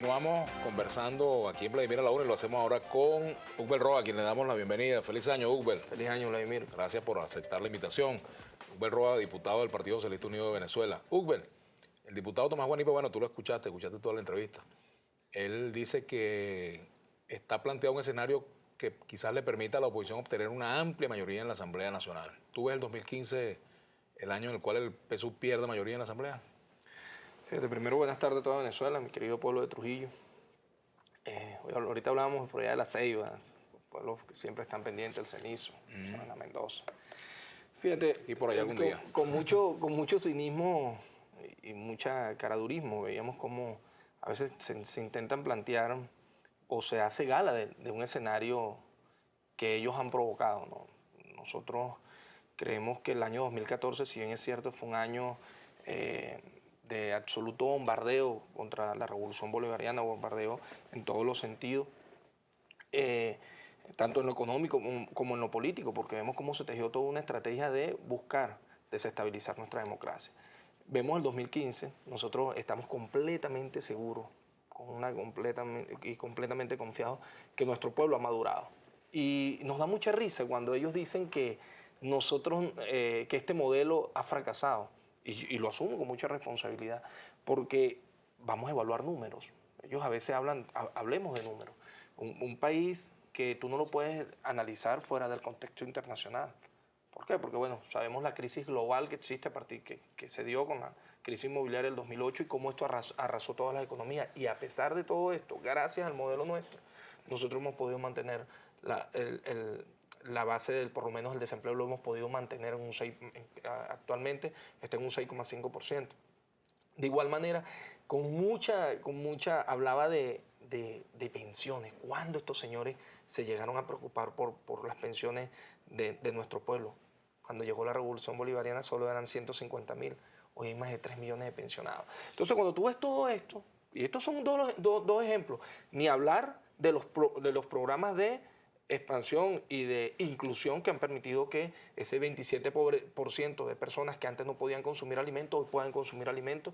Vamos conversando aquí en Vladimir a la Una y lo hacemos ahora con Ugbel Roa, a quien le damos la bienvenida. Feliz año, Ugbel. Feliz año, Vladimir. Gracias por aceptar la invitación. Ugbel Roa, diputado del Partido Socialista Unido de Venezuela. Ugbel, el diputado Tomás Guanipa, bueno, tú lo escuchaste toda la entrevista. Él dice que está planteado un escenario que quizás le permita a la oposición obtener una amplia mayoría en la Asamblea Nacional. ¿Tú ves el 2015 el año en el cual el PSUV pierde mayoría en la Asamblea? Fíjate, primero buenas tardes a toda Venezuela, mi querido pueblo de Trujillo. Ahorita hablábamos por allá de la Ceiba, pueblos que siempre están pendientes, el Cenizo, la Mendoza. Fíjate, y por allá algún día. Con mucho cinismo y mucha caradurismo veíamos cómo a veces se intentan plantear o se hace gala de un escenario que ellos han provocado, ¿no? Nosotros creemos que el año 2014, si bien es cierto, fue un año de absoluto bombardeo contra la revolución bolivariana, bombardeo en todos los sentidos, tanto en lo económico como en lo político, porque vemos cómo se tejió toda una estrategia de buscar desestabilizar nuestra democracia. Vemos el 2015, nosotros estamos completamente seguros completamente confiados que nuestro pueblo ha madurado. Y nos da mucha risa cuando ellos dicen que que este modelo ha fracasado. Y lo asumo con mucha responsabilidad, porque vamos a evaluar números. Ellos a veces hablemos de números. Un país que tú no lo puedes analizar fuera del contexto internacional. ¿Por qué? Porque, bueno, sabemos la crisis global que existe a partir que se dio con la crisis inmobiliaria del 2008 y cómo esto arrasó todas las economías. Y a pesar de todo esto, gracias al modelo nuestro, nosotros hemos podido mantener la base por lo menos el desempleo lo hemos podido mantener en un 6, actualmente está en un 6,5%. De igual manera, hablaba de pensiones. ¿Cuándo estos señores se llegaron a preocupar por las pensiones de nuestro pueblo? Cuando llegó la revolución bolivariana solo eran 150.000, hoy hay más de 3 millones de pensionados. Entonces cuando tú ves todo esto, y estos son dos ejemplos, ni hablar de los programas de expansión y de inclusión que han permitido que ese 27% de personas que antes no podían consumir alimentos hoy puedan consumir alimentos,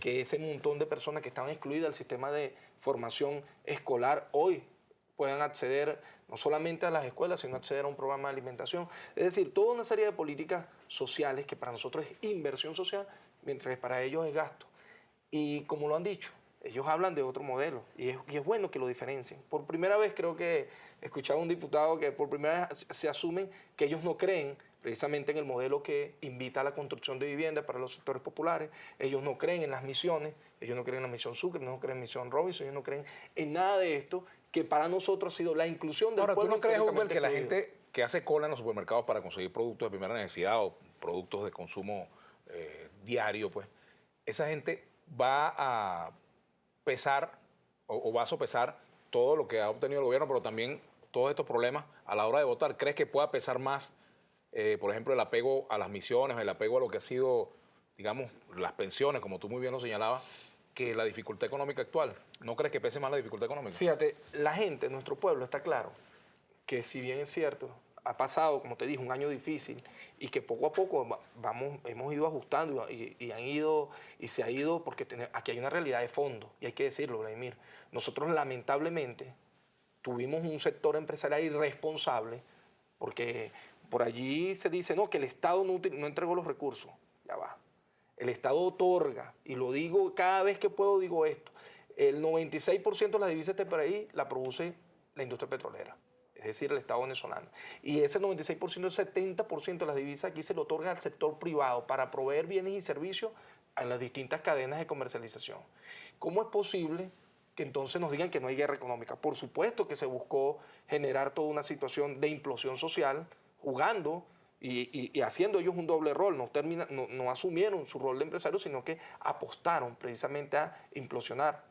que ese montón de personas que estaban excluidas del sistema de formación escolar hoy puedan acceder no solamente a las escuelas, sino acceder a un programa de alimentación. Es decir, toda una serie de políticas sociales que para nosotros es inversión social, mientras que para ellos es gasto. Y como lo han dicho, ellos hablan de otro modelo y es bueno que lo diferencien. Por primera vez creo que escuchaba a un diputado que por primera vez se asumen que ellos no creen precisamente en el modelo que invita a la construcción de viviendas para los sectores populares. Ellos no creen en las misiones, ellos no creen en la misión Sucre, no creen en misión Robinson, ellos no creen en nada de esto que para nosotros ha sido la inclusión del pueblo. Ahora, ¿tú no crees, Ugbel, que la gente que hace cola en los supermercados para conseguir productos de primera necesidad o productos de consumo diario, pues, esa gente va a pesar o va a sopesar todo lo que ha obtenido el gobierno, pero también todos estos problemas a la hora de votar? ¿Crees que pueda pesar más, por ejemplo, el apego a las misiones, el apego a lo que ha sido, digamos, las pensiones, como tú muy bien lo señalabas, que la dificultad económica actual? ¿No crees que pese más la dificultad económica? Fíjate, la gente, nuestro pueblo, está claro que si bien es cierto, ha pasado, como te dije, un año difícil y que poco a poco hemos ido ajustando y se ha ido, porque aquí hay una realidad de fondo, y hay que decirlo, Vladimir. Nosotros lamentablemente tuvimos un sector empresarial irresponsable, porque por allí se dice no, que el Estado no entregó los recursos. Ya va. El Estado otorga, y lo digo cada vez que puedo, digo esto, el 96% de las divisas de este país la produce la industria petrolera, es decir, el Estado venezolano. Y ese 96%, el 70% de las divisas aquí se le otorga al sector privado para proveer bienes y servicios a las distintas cadenas de comercialización. ¿Cómo es posible que entonces nos digan que no hay guerra económica? Por supuesto que se buscó generar toda una situación de implosión social, jugando y haciendo ellos un doble rol. No asumieron su rol de empresario, sino que apostaron precisamente a implosionar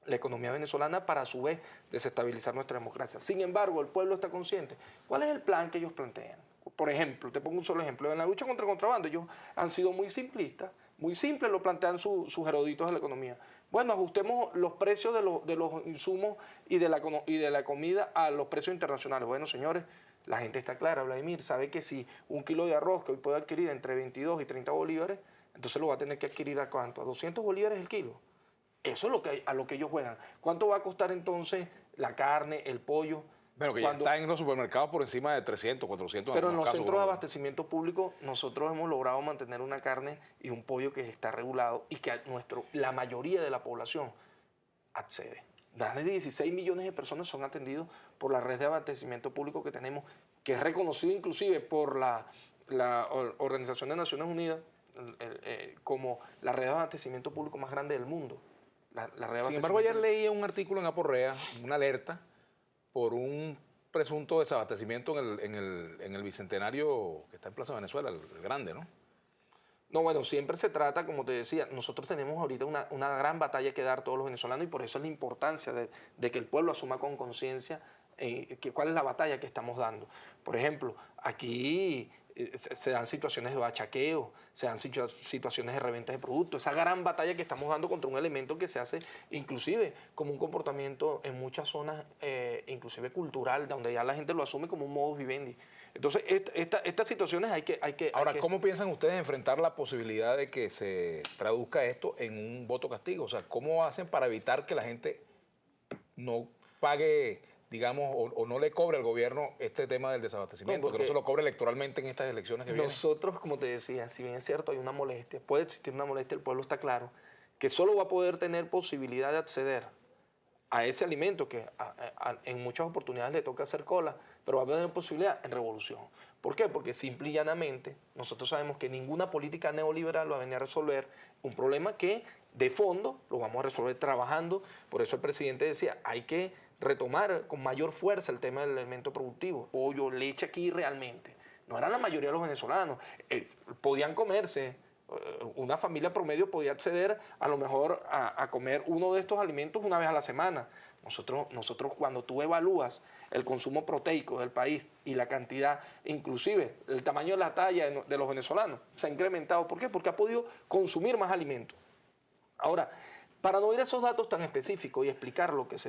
la economía venezolana para a su vez desestabilizar nuestra democracia. Sin embargo, el pueblo está consciente. ¿Cuál es el plan que ellos plantean? Por ejemplo, te pongo un solo ejemplo. En la lucha contra el contrabando ellos han sido muy simplistas, muy simples lo plantean sus eruditos de la economía. Bueno, ajustemos los precios de los insumos y de la comida a los precios internacionales. Bueno, señores, la gente está clara, Vladimir, sabe que si un kilo de arroz que hoy puede adquirir entre 22 y 30 bolívares, entonces lo va a tener que adquirir ¿a cuánto? ¿A 200 bolívares el kilo? Eso es a lo que ellos juegan. ¿Cuánto va a costar entonces la carne, el pollo? Bueno, que ya está en los supermercados por encima de 300, 400 Pero en los casos, centros de abastecimiento público nosotros hemos logrado mantener una carne y un pollo que está regulado y que la mayoría de la población accede. Más de 16 millones de personas son atendidos por la red de abastecimiento público que tenemos, que es reconocido inclusive por la Organización de Naciones Unidas como la red de abastecimiento público más grande del mundo. Sin embargo, ayer leí un artículo en Aporrea, una alerta por un presunto desabastecimiento en el Bicentenario que está en Plaza Venezuela, el grande, ¿no? No, bueno, siempre se trata, como te decía, nosotros tenemos ahorita una gran batalla que dar todos los venezolanos y por eso es la importancia de que el pueblo asuma con conciencia cuál es la batalla que estamos dando. Por ejemplo, aquí se dan situaciones de bachaqueo, se dan situaciones de reventa de productos, esa gran batalla que estamos dando contra un elemento que se hace inclusive como un comportamiento en muchas zonas, inclusive cultural, donde ya la gente lo asume como un modus vivendi. Entonces, estas situaciones hay que... Ahora, ¿cómo piensan ustedes enfrentar la posibilidad de que se traduzca esto en un voto castigo? O sea, ¿cómo hacen para evitar que la gente no pague, digamos, o no le cobre al gobierno este tema del desabastecimiento, que no se lo cobre electoralmente en estas elecciones que vienen? Nosotros, como te decía, si bien es cierto, hay una molestia, puede existir una molestia, el pueblo está claro, que solo va a poder tener posibilidad de acceder a ese alimento que en muchas oportunidades le toca hacer cola, pero va a tener posibilidad en revolución. ¿Por qué? Porque simple y llanamente nosotros sabemos que ninguna política neoliberal va a venir a resolver un problema que de fondo lo vamos a resolver trabajando. Por eso el presidente decía, hay que retomar con mayor fuerza el tema del elemento productivo, pollo, leche aquí realmente. No eran la mayoría de los venezolanos, podían comerse. Una familia promedio podía acceder a lo mejor a comer uno de estos alimentos una vez a la semana. Nosotros cuando tú evalúas el consumo proteico del país y la cantidad, inclusive el tamaño de la talla de los venezolanos, se ha incrementado. ¿Por qué? Porque ha podido consumir más alimentos. Ahora, para no ir a esos datos tan específicos y explicar lo que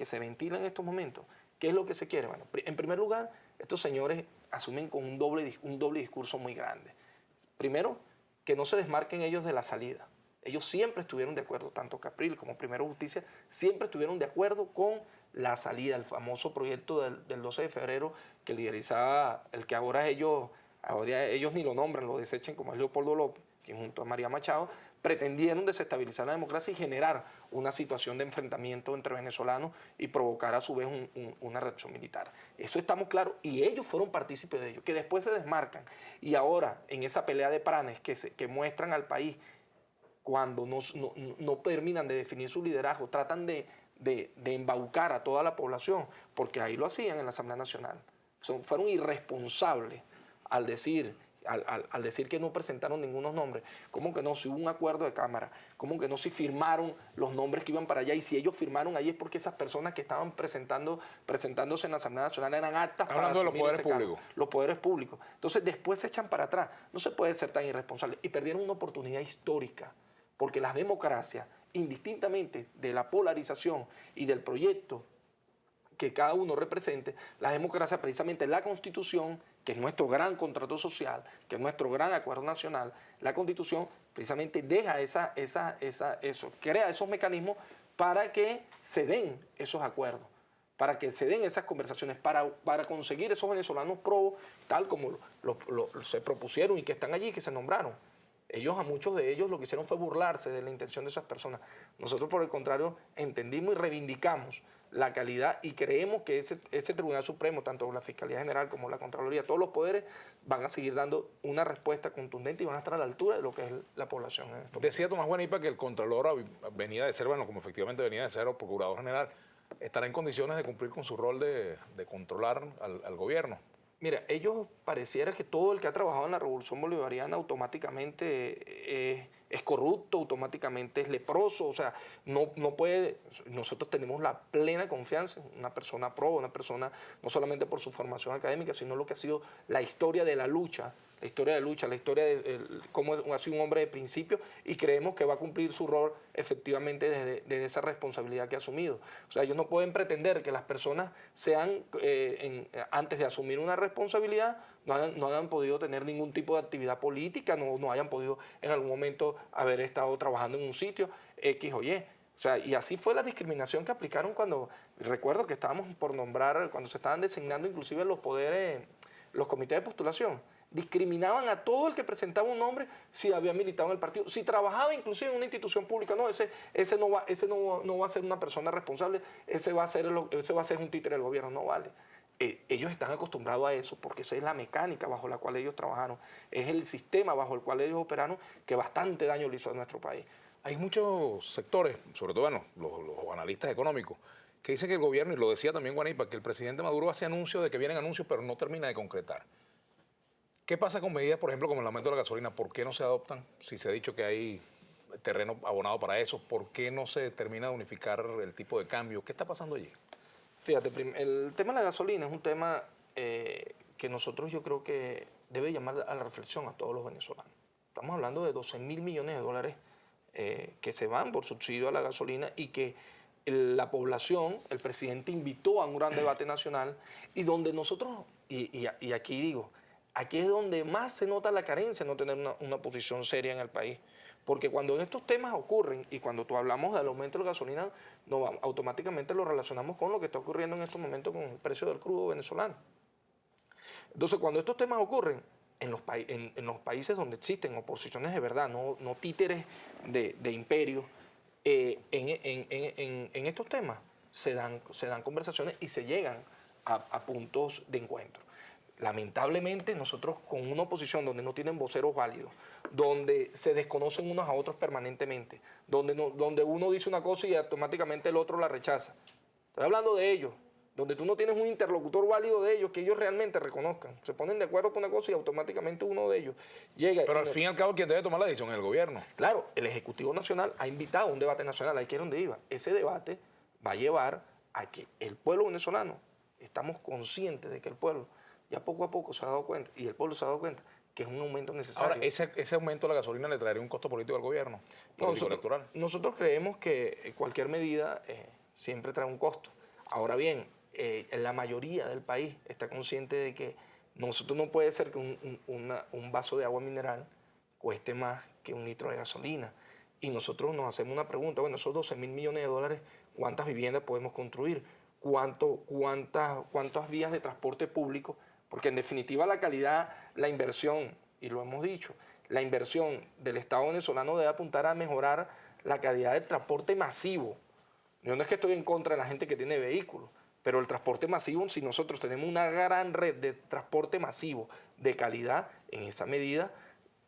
se ventila en estos momentos, ¿qué es lo que se quiere? Bueno, en primer lugar, estos señores asumen con un doble discurso muy grande. Primero, que no se desmarquen ellos de la salida. Ellos siempre estuvieron de acuerdo, tanto Capriles como Primero Justicia, siempre estuvieron de acuerdo con la salida, el famoso proyecto del 12 de febrero que liderizaba el que ahora ellos ni lo nombran, lo desechen, como es Leopoldo López, quien junto a María Machado pretendieron desestabilizar la democracia y generar una situación de enfrentamiento entre venezolanos y provocar a su vez una reacción militar. Eso estamos claros y ellos fueron partícipes de ello, que después se desmarcan. Y ahora, en esa pelea de pranes que muestran al país cuando no terminan de definir su liderazgo, tratan de embaucar a toda la población, porque ahí lo hacían en la Asamblea Nacional. Fueron irresponsables al decir que no presentaron ningunos nombres. ¿Cómo que no? Si hubo un acuerdo de Cámara. ¿Cómo que no? Si firmaron los nombres que iban para allá. Y si ellos firmaron ahí es porque esas personas que estaban presentándose en la Asamblea Nacional eran aptas para asumir ese cargo. Hablando de los poderes públicos. Los poderes públicos. Entonces después se echan para atrás. No se puede ser tan irresponsable. Y perdieron una oportunidad histórica. Porque las democracias, indistintamente de la polarización y del proyecto que cada uno represente, la democracia, precisamente la Constitución, que es nuestro gran contrato social, que es nuestro gran acuerdo nacional, la Constitución precisamente deja eso, crea esos mecanismos para que se den esos acuerdos, para que se den esas conversaciones, para conseguir esos venezolanos probos, tal como se propusieron y que están allí, que se nombraron. A muchos de ellos lo que hicieron fue burlarse de la intención de esas personas. Nosotros, por el contrario, entendimos y reivindicamos la calidad y creemos que ese Tribunal Supremo, tanto la Fiscalía General como la Contraloría, todos los poderes van a seguir dando una respuesta contundente y van a estar a la altura de lo que es la población. Decía Tomás Guanipa que el Contralor venía de ser, bueno, como efectivamente venía de ser, o Procurador General, estará en condiciones de cumplir con su rol de controlar al gobierno. Mira, ellos pareciera que todo el que ha trabajado en la Revolución Bolivariana automáticamente es corrupto, automáticamente es leproso, o sea, no puede. Nosotros tenemos la plena confianza en una persona proba, una persona no solamente por su formación académica, sino lo que ha sido la historia de la lucha, la historia de cómo ha sido un hombre de principio, y creemos que va a cumplir su rol efectivamente desde esa responsabilidad que ha asumido. O sea, ellos no pueden pretender que las personas sean, antes de asumir una responsabilidad, no hayan podido tener ningún tipo de actividad política, no hayan podido en algún momento haber estado trabajando en un sitio X o Y. O sea, y así fue la discriminación que aplicaron cuando, recuerdo que estábamos por nombrar, cuando se estaban designando inclusive los poderes, los comités de postulación, discriminaban a todo el que presentaba un nombre si había militado en el partido, si trabajaba inclusive en una institución pública, no, ese no va a ser una persona responsable, ese va a ser un títere del gobierno, no vale. Ellos están acostumbrados a eso porque esa es la mecánica bajo la cual ellos trabajaron, es el sistema bajo el cual ellos operaron que bastante daño le hizo a nuestro país. Hay muchos sectores, sobre todo bueno, los analistas económicos, que dicen que el gobierno, y lo decía también Guanipa, que el presidente Maduro hace anuncios de que vienen anuncios, pero no termina de concretar. ¿Qué pasa con medidas, por ejemplo, como el aumento de la gasolina? ¿Por qué no se adoptan? Si se ha dicho que hay terreno abonado para eso, ¿por qué no se termina de unificar el tipo de cambio? ¿Qué está pasando allí? Fíjate, el tema de la gasolina es un tema que nosotros yo creo que debe llamar a la reflexión a todos los venezolanos. Estamos hablando de 12.000 millones de dólares que se van por subsidio a la gasolina y que la población, el presidente invitó a un gran debate nacional y donde nosotros, y aquí digo, aquí es donde más se nota la carencia de no tener una posición seria en el país. Porque cuando estos temas ocurren y cuando tú hablamos del aumento de la gasolina, automáticamente lo relacionamos con lo que está ocurriendo en estos momentos con el precio del crudo venezolano. Entonces, cuando estos temas ocurren, en los países donde existen oposiciones de verdad, no títeres de imperio, en estos temas se dan conversaciones y se llegan a puntos de encuentro. Lamentablemente nosotros con una oposición donde no tienen voceros válidos, donde se desconocen unos a otros permanentemente, donde uno dice una cosa y automáticamente el otro la rechaza. Estoy hablando de ellos, donde tú no tienes un interlocutor válido de ellos, que ellos realmente reconozcan. Se ponen de acuerdo por una cosa y automáticamente uno de ellos llega. Pero al fin y al cabo, quien debe tomar la decisión es el gobierno. Claro, el Ejecutivo Nacional ha invitado a un debate nacional, ahí que es donde iba. Ese debate va a llevar a que el pueblo venezolano, estamos conscientes de que el pueblo ya poco a poco se ha dado cuenta, y el pueblo se ha dado cuenta, que es un aumento necesario. Ahora, ese aumento de la gasolina le traería un costo político al gobierno, político electoral. Nosotros creemos que cualquier medida siempre trae un costo. Ahora bien, la mayoría del país está consciente de que nosotros no puede ser que un vaso de agua mineral cueste más que un litro de gasolina. Y nosotros nos hacemos una pregunta, bueno, esos 12.000 millones de dólares, ¿cuántas viviendas podemos construir? ¿Cuántas vías de transporte público? Porque en definitiva la calidad, la inversión, y lo hemos dicho, la inversión del Estado venezolano debe apuntar a mejorar la calidad del transporte masivo. Yo no es que estoy en contra de la gente que tiene vehículos, pero el transporte masivo, si nosotros tenemos una gran red de transporte masivo de calidad, en esa medida,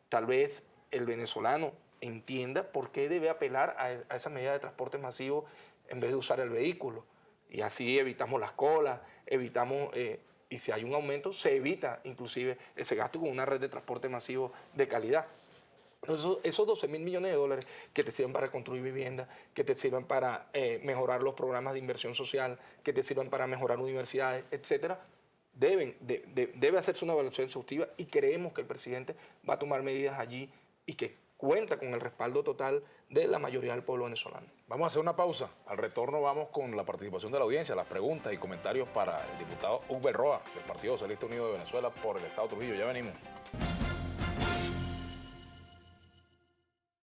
tal vez el venezolano entienda por qué debe apelar a esa medida de transporte masivo en vez de usar el vehículo. Y así evitamos las colas, y si hay un aumento, se evita inclusive ese gasto con una red de transporte masivo de calidad. Esos 12.000 millones de dólares que te sirven para construir viviendas, que te sirven para mejorar los programas de inversión social, que te sirven para mejorar universidades, etcétera, debe hacerse una evaluación exhaustiva y creemos que el presidente va a tomar medidas allí y que cuenta con el respaldo total de la mayoría del pueblo venezolano. Vamos a hacer una pausa. Al retorno vamos con la participación de la audiencia, las preguntas y comentarios para el diputado Hugo Roa, del Partido Socialista Unido de Venezuela por el Estado Trujillo. Ya venimos.